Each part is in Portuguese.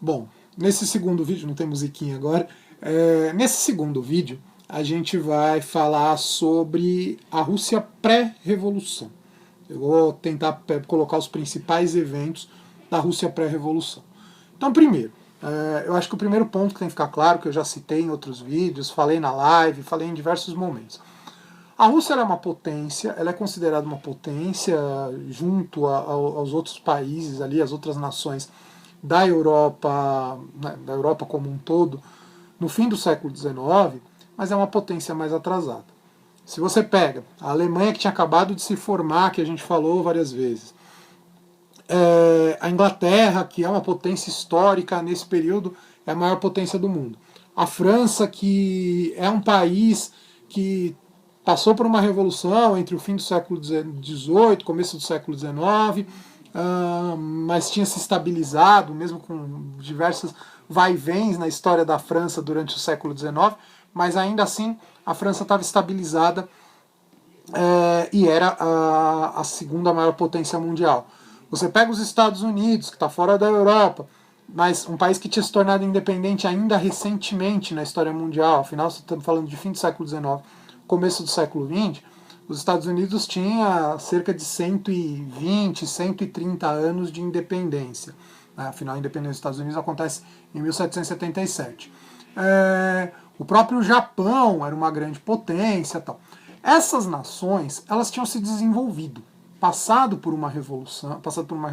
Bom, nesse segundo vídeo, não tem musiquinha agora, nesse segundo vídeo a gente vai falar sobre a Rússia pré-revolução. Eu vou tentar colocar os principais eventos da Rússia pré-revolução. Então, primeiro, eu acho que o primeiro ponto que tem que ficar claro, que eu já citei em outros vídeos, falei na live, falei em diversos momentos. A Rússia é uma potência, ela é considerada uma potência junto aos outros países ali, as outras nações da Europa, né, da Europa como um todo, no fim do século XIX, mas é uma potência mais atrasada. Se você pega a Alemanha, que tinha acabado de se formar, que a gente falou várias vezes, a Inglaterra, que é uma potência histórica nesse período, é a maior potência do mundo. A França, que é um país que passou por uma revolução entre o fim do século XVIII, começo do século XIX, mas tinha se estabilizado, mesmo com diversas vai-vens na história da França durante o século XIX, mas ainda assim a França estava estabilizada e era a segunda maior potência mundial. Você pega os Estados Unidos, que está fora da Europa, mas um país que tinha se tornado independente ainda recentemente na história mundial, afinal estamos falando de fim do século XIX, começo do século XX, os Estados Unidos tinha cerca de 120, 130 anos de independência. Afinal, a independência dos Estados Unidos acontece em 1777. O próprio Japão era uma grande potência. Tal. Essas nações, elas tinham se desenvolvido, passado por uma revolução,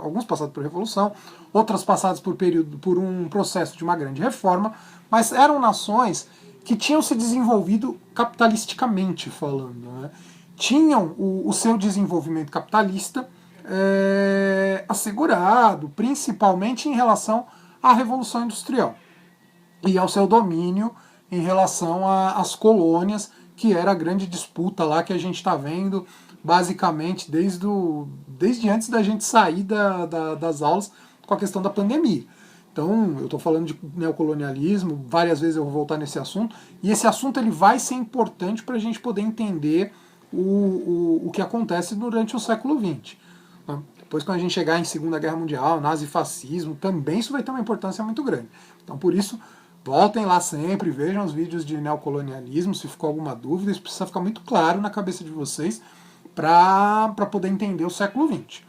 alguns passados por revolução, outras passadas por um processo de uma grande reforma, mas eram nações que tinham se desenvolvido capitalisticamente falando, né? Tinham o seu desenvolvimento capitalista assegurado, principalmente em relação à Revolução Industrial e ao seu domínio em relação às colônias, que era a grande disputa lá que a gente está vendo basicamente desde antes da gente sair das aulas com a questão da pandemia. Então, eu estou falando de neocolonialismo, várias vezes eu vou voltar nesse assunto, e esse assunto ele vai ser importante para a gente poder entender o que acontece durante o século XX. Depois, quando a gente chegar em Segunda Guerra Mundial, nazifascismo, também isso vai ter uma importância muito grande. Então, por isso, voltem lá sempre, vejam os vídeos de neocolonialismo, se ficou alguma dúvida, isso precisa ficar muito claro na cabeça de vocês para poder entender o século XX.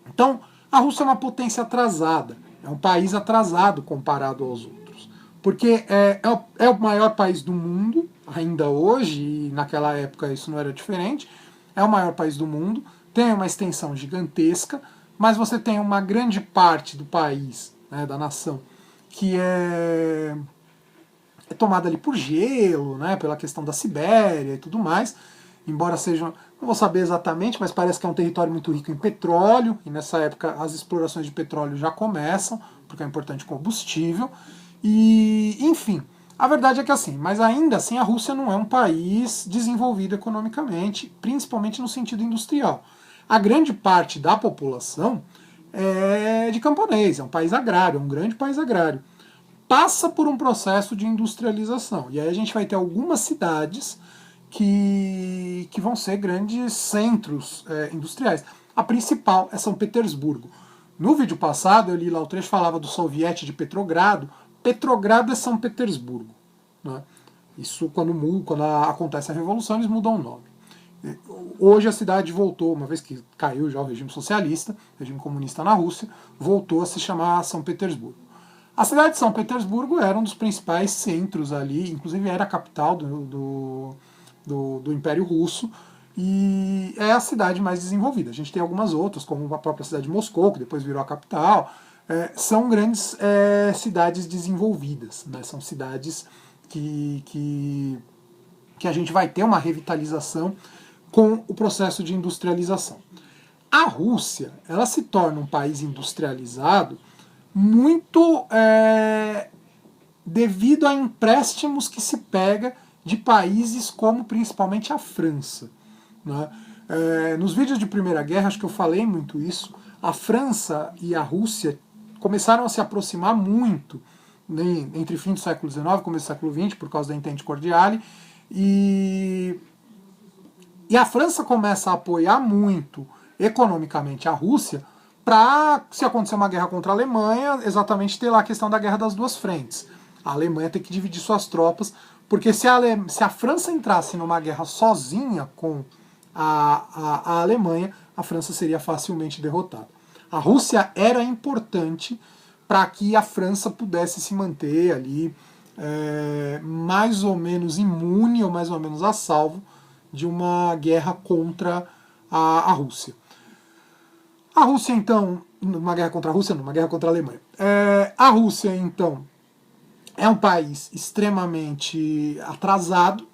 Então, a Rússia é uma potência atrasada, é um país atrasado comparado aos outros, porque é o maior país do mundo, ainda hoje, e naquela época isso não era diferente, é o maior país do mundo, tem uma extensão gigantesca, mas você tem uma grande parte do país, né, da nação, que é tomada ali por gelo, né, pela questão da Sibéria e tudo mais, embora seja, não vou saber exatamente, mas parece que é um território muito rico em petróleo, e nessa época as explorações de petróleo já começam, porque é importante combustível, e enfim, a verdade é que assim, mas ainda assim a Rússia não é um país desenvolvido economicamente, principalmente no sentido industrial. A grande parte da população é de camponês, é um país agrário, é um grande país agrário. Passa por um processo de industrialização, e aí a gente vai ter algumas cidades que vão ser grandes centros industriais. A principal é São Petersburgo. No vídeo passado, eu li lá o trecho, falava do soviete de Petrogrado. Petrogrado é São Petersburgo. Né? Isso, quando acontece a Revolução, eles mudam o nome. Hoje a cidade voltou, uma vez que caiu já o regime socialista, o regime comunista na Rússia, voltou a se chamar São Petersburgo. A cidade de São Petersburgo era um dos principais centros ali, inclusive era a capital do Império Russo, e é a cidade mais desenvolvida. A gente tem algumas outras, como a própria cidade de Moscou, que depois virou a capital. São grandes cidades desenvolvidas, né? São cidades que a gente vai ter uma revitalização com o processo de industrialização. A Rússia, ela se torna um país industrializado muito devido a empréstimos que se pega de países como principalmente a França. Né? Nos vídeos de Primeira Guerra, acho que eu falei muito isso, a França e a Rússia começaram a se aproximar muito, né, entre o fim do século XIX e começo do século XX, por causa da Entente Cordiale, e a França começa a apoiar muito economicamente a Rússia para, se acontecer uma guerra contra a Alemanha, exatamente ter lá a questão da guerra das duas frentes. A Alemanha tem que dividir suas tropas, porque se a França entrasse numa guerra sozinha com a Alemanha, a França seria facilmente derrotada. A Rússia era importante para que a França pudesse se manter ali mais ou menos imune ou mais ou menos a salvo de uma guerra contra a Rússia. A Rússia, então, uma guerra contra a Rússia, não, uma guerra contra a Alemanha. A Rússia, então, é um país extremamente atrasado,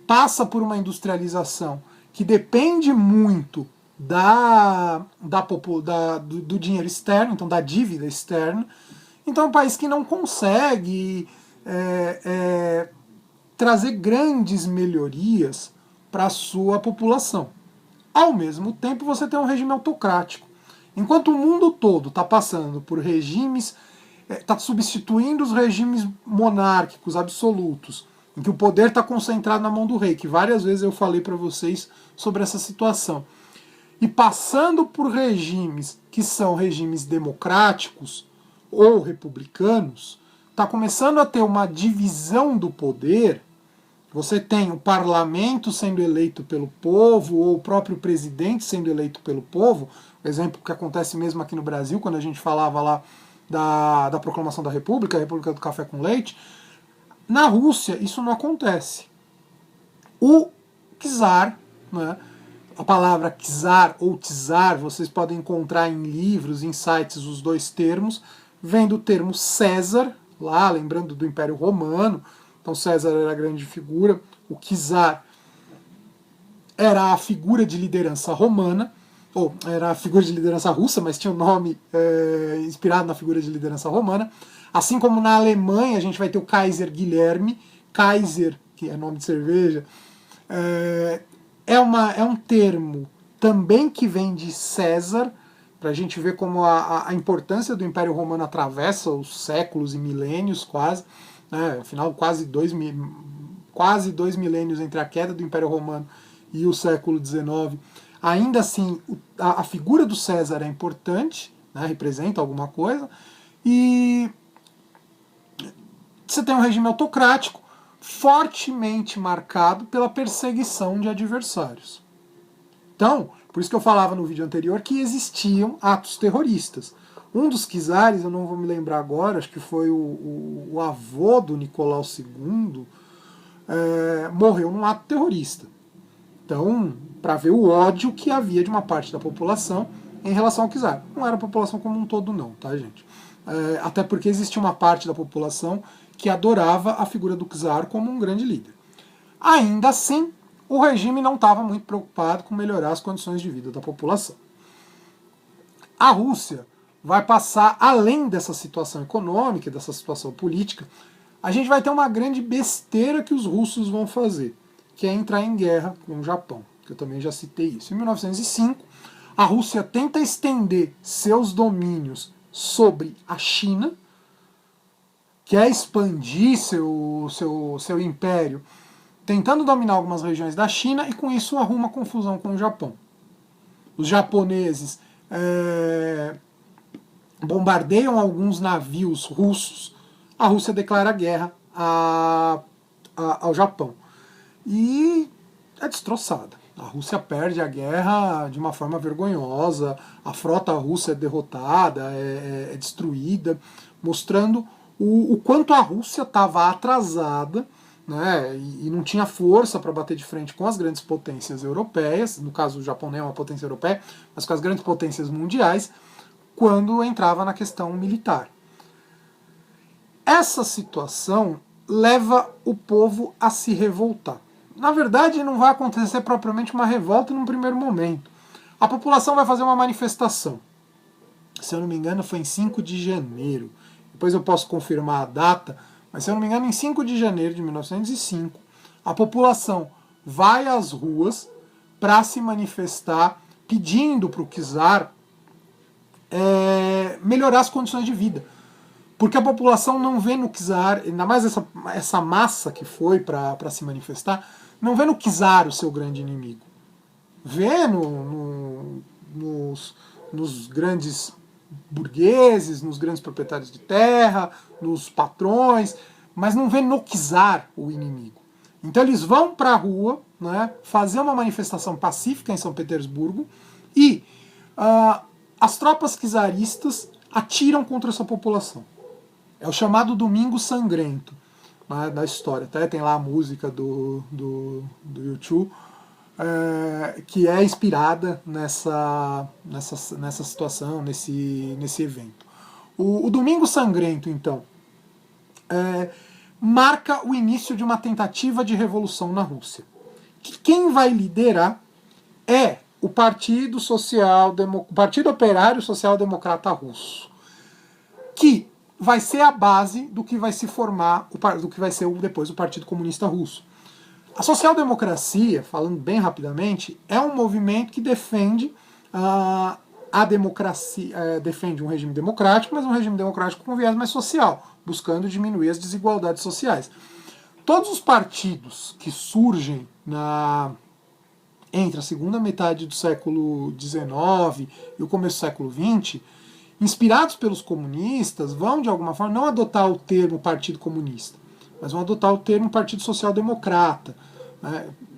passa por uma industrialização que depende muito do dinheiro externo, então da dívida externa. Então é um país que não consegue trazer grandes melhorias para a sua população. Ao mesmo tempo, você tem um regime autocrático. Enquanto o mundo todo está passando por regimes, está substituindo os regimes monárquicos absolutos, em que o poder está concentrado na mão do rei, que várias vezes eu falei para vocês sobre essa situação, e passando por regimes que são regimes democráticos ou republicanos, está começando a ter uma divisão do poder. Você tem o parlamento sendo eleito pelo povo, ou o próprio presidente sendo eleito pelo povo, exemplo que acontece mesmo aqui no Brasil, quando a gente falava lá da proclamação da República, a República do Café com Leite. Na Rússia isso não acontece. O czar, né, a palavra czar ou czar, vocês podem encontrar em livros, em sites, os dois termos, vem do termo César, lá, lembrando do Império Romano. Então César era a grande figura, o czar era a figura de liderança romana, ou era a figura de liderança russa, mas tinha um nome inspirado na figura de liderança romana. Assim como na Alemanha a gente vai ter o Kaiser Guilherme, Kaiser, que é nome de cerveja, é um termo também que vem de César, para a gente ver como a importância do Império Romano atravessa os séculos e milênios quase, né? Afinal quase dois milênios entre a queda do Império Romano e o século XIX. Ainda assim, a figura do César é importante, né? Representa alguma coisa, e você tem um regime autocrático fortemente marcado pela perseguição de adversários. Então, por isso que eu falava no vídeo anterior que existiam atos terroristas. Um dos czares, eu não vou me lembrar agora, acho que foi o avô do Nicolau II, morreu num ato terrorista. Então, para ver o ódio que havia de uma parte da população em relação ao czar. Não era a população como um todo não, tá, gente? Até porque existia uma parte da população que adorava a figura do czar como um grande líder. Ainda assim, o regime não estava muito preocupado com melhorar as condições de vida da população. A Rússia vai passar, além dessa situação econômica, dessa situação política, a gente vai ter uma grande besteira que os russos vão fazer, que é entrar em guerra com o Japão, que eu também já citei isso. Em 1905, a Rússia tenta estender seus domínios sobre a China, quer expandir seu império, tentando dominar algumas regiões da China, e com isso arruma confusão com o Japão. Os japoneses bombardeiam alguns navios russos, a Rússia declara guerra ao Japão. E é destroçada. A Rússia perde a guerra de uma forma vergonhosa, a frota russa é derrotada, é destruída, mostrando o quanto a Rússia estava atrasada, né, e não tinha força para bater de frente com as grandes potências europeias, no caso o Japão não é uma potência europeia, mas com as grandes potências mundiais, quando entrava na questão militar. Essa situação leva o povo a se revoltar. Na verdade, não vai acontecer propriamente uma revolta num primeiro momento. A população vai fazer uma manifestação. Se eu não me engano, foi em 5 de janeiro. Depois eu posso confirmar a data, mas se eu não me engano, em 5 de janeiro de 1905, a população vai às ruas para se manifestar pedindo para o czar melhorar as condições de vida. Porque a população não vê no czar, ainda mais essa massa que foi para se manifestar, não vê no czar o seu grande inimigo. Vê nos grandes burgueses, nos grandes proprietários de terra, nos patrões, mas não vê no czar o inimigo. Então eles vão para a rua, né, fazer uma manifestação pacífica em São Petersburgo e as tropas czaristas atiram contra essa população. É o chamado Domingo Sangrento, né, da história. Até tem lá a música do U2, que é inspirada nessa situação, nesse evento. O Domingo Sangrento, então, marca o início de uma tentativa de revolução na Rússia. Quem vai liderar é o Partido Operário Social Democrata Russo, que vai ser a base do que vai se formar, do que vai ser depois o Partido Comunista Russo. A social-democracia, falando bem rapidamente, é um movimento que defende a democracia, defende um regime democrático, mas um regime democrático com viés mais social, buscando diminuir as desigualdades sociais. Todos os partidos que surgem entre a segunda metade do século XIX e o começo do século XX, inspirados pelos comunistas, vão de alguma forma não adotar o termo Partido Comunista, mas vão adotar o termo Partido Social Democrata.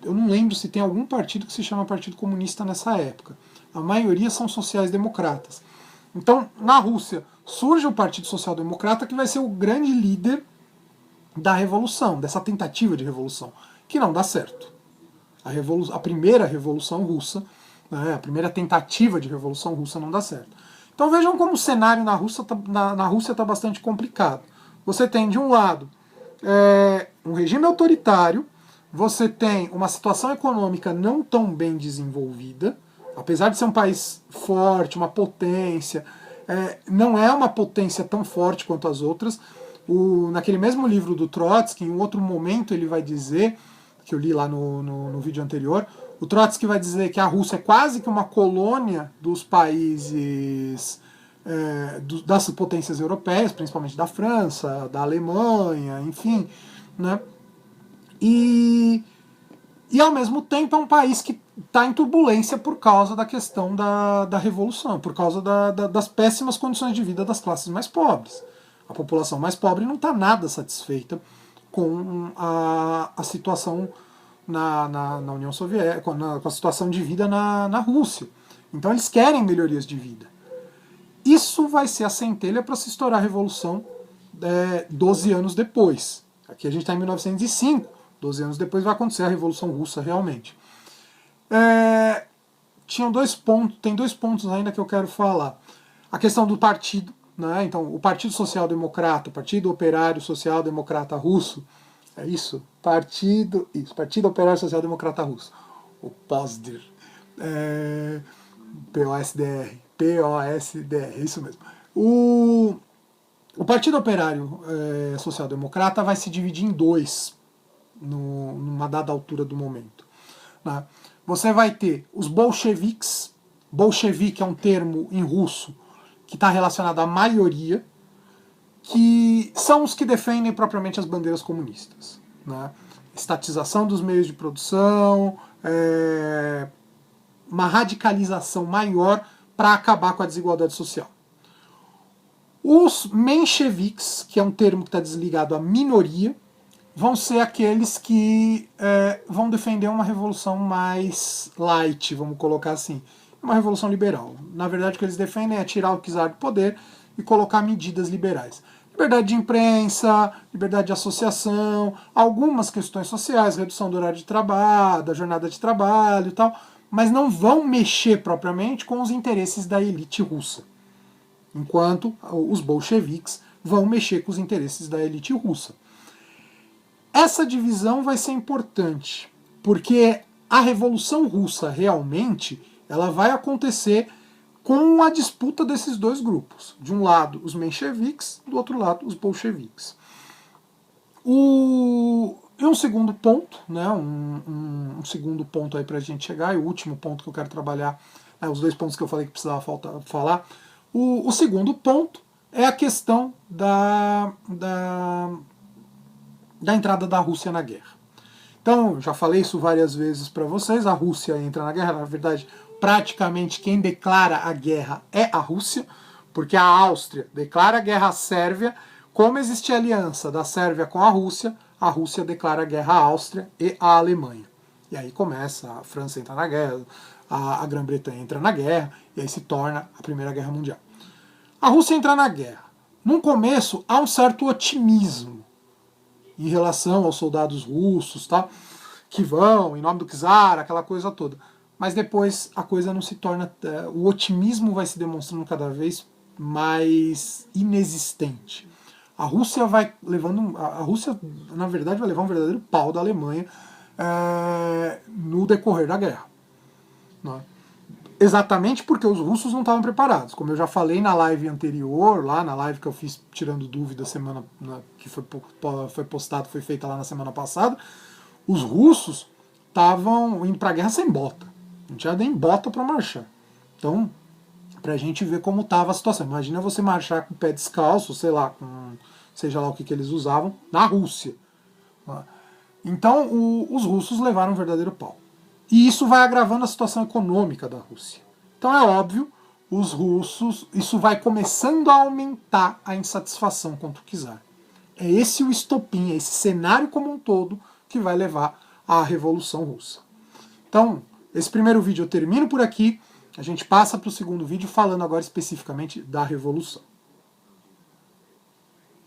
Eu não lembro se tem algum partido que se chama Partido Comunista nessa época. A maioria são sociais-democratas. Então, na Rússia, surge o Partido Social Democrata, que vai ser o grande líder da revolução, dessa tentativa de revolução, que não dá certo. A primeira revolução russa, né, a primeira tentativa de revolução russa não dá certo. Então vejam como o cenário na Rússia está bastante complicado. Você tem, de um lado, um regime autoritário, você tem uma situação econômica não tão bem desenvolvida, apesar de ser um país forte, uma potência, não é uma potência tão forte quanto as outras. Naquele mesmo livro do Trotsky, em um outro momento ele vai dizer, que eu li lá no vídeo anterior, o Trotsky vai dizer que a Rússia é quase que uma colônia dos países, das potências europeias, principalmente da França, da Alemanha, enfim, né? E ao mesmo tempo é um país que está em turbulência por causa da questão da revolução, por causa das péssimas condições de vida das classes mais pobres. A população mais pobre não está nada satisfeita com a situação na União Soviética, com a situação de vida na Rússia. Então eles querem melhorias de vida. Isso vai ser a centelha para se estourar a Revolução 12 anos depois. Aqui a gente está em 1905, 12 anos depois vai acontecer a Revolução Russa realmente. Tem dois pontos ainda que eu quero falar. A questão do partido, né? Então, o Partido Social Democrata, o Partido Operário Social Democrata Russo, é isso? Partido Operário Social Democrata Russo, o POSDR, POSDR, é isso mesmo. O Partido Operário Social Democrata vai se dividir em dois, numa dada altura do momento, né? Você vai ter os bolcheviques. Bolchevique é um termo em russo que está relacionado à maioria, que são os que defendem propriamente as bandeiras comunistas, né? Estatização dos meios de produção, uma radicalização maior para acabar com a desigualdade social. Os mencheviques, que é um termo que está desligado à minoria, vão ser aqueles que vão defender uma revolução mais light, vamos colocar assim, uma revolução liberal. Na verdade, o que eles defendem é tirar o czar do poder e colocar medidas liberais. Liberdade de imprensa, liberdade de associação, algumas questões sociais, redução do horário de trabalho, da jornada de trabalho e tal, mas não vão mexer propriamente com os interesses da elite russa. Enquanto os bolcheviques vão mexer com os interesses da elite russa. Essa divisão vai ser importante, porque a Revolução Russa realmente ela vai acontecer com a disputa desses dois grupos. De um lado, os mencheviques, do outro lado, os bolcheviques. E um segundo ponto, né, um segundo ponto aí para a gente chegar, e o último ponto que eu quero trabalhar, os dois pontos que eu falei que precisava falar. O segundo ponto é a questão da entrada da Rússia na guerra. Então, já falei isso várias vezes para vocês, a Rússia entra na guerra, na verdade, praticamente quem declara a guerra é a Rússia, porque a Áustria declara guerra à Sérvia, como existia aliança da Sérvia com a Rússia declara guerra à Áustria e à Alemanha. E aí começa, a França entra na guerra, a Grã-Bretanha entra na guerra, e aí se torna a Primeira Guerra Mundial. A Rússia entra na guerra. No começo, há um certo otimismo em relação aos soldados russos, tá? Que vão em nome do czar, aquela coisa toda. Mas depois a coisa não se torna... O otimismo vai se demonstrando cada vez mais inexistente. A Rússia vai levando... A Rússia, na verdade, vai levar um verdadeiro pau da Alemanha no decorrer da guerra. Não é? Exatamente porque os russos não estavam preparados. Como eu já falei na live anterior, lá na live que eu fiz tirando dúvida semana que foi postado, foi feita lá na semana passada, os russos estavam indo para a guerra sem bota. Não tinha nem bota para marchar. Então, para a gente ver como estava a situação. Imagina você marchar com o pé descalço, sei lá, seja lá o que eles usavam, na Rússia. Então, os russos levaram um verdadeiro pau. E isso vai agravando a situação econômica da Rússia. Então é óbvio, os russos, isso vai começando a aumentar a insatisfação contra o czar. É esse o estopim, é esse cenário como um todo que vai levar à Revolução Russa. Então, esse primeiro vídeo eu termino por aqui, a gente passa para o segundo vídeo falando agora especificamente da Revolução.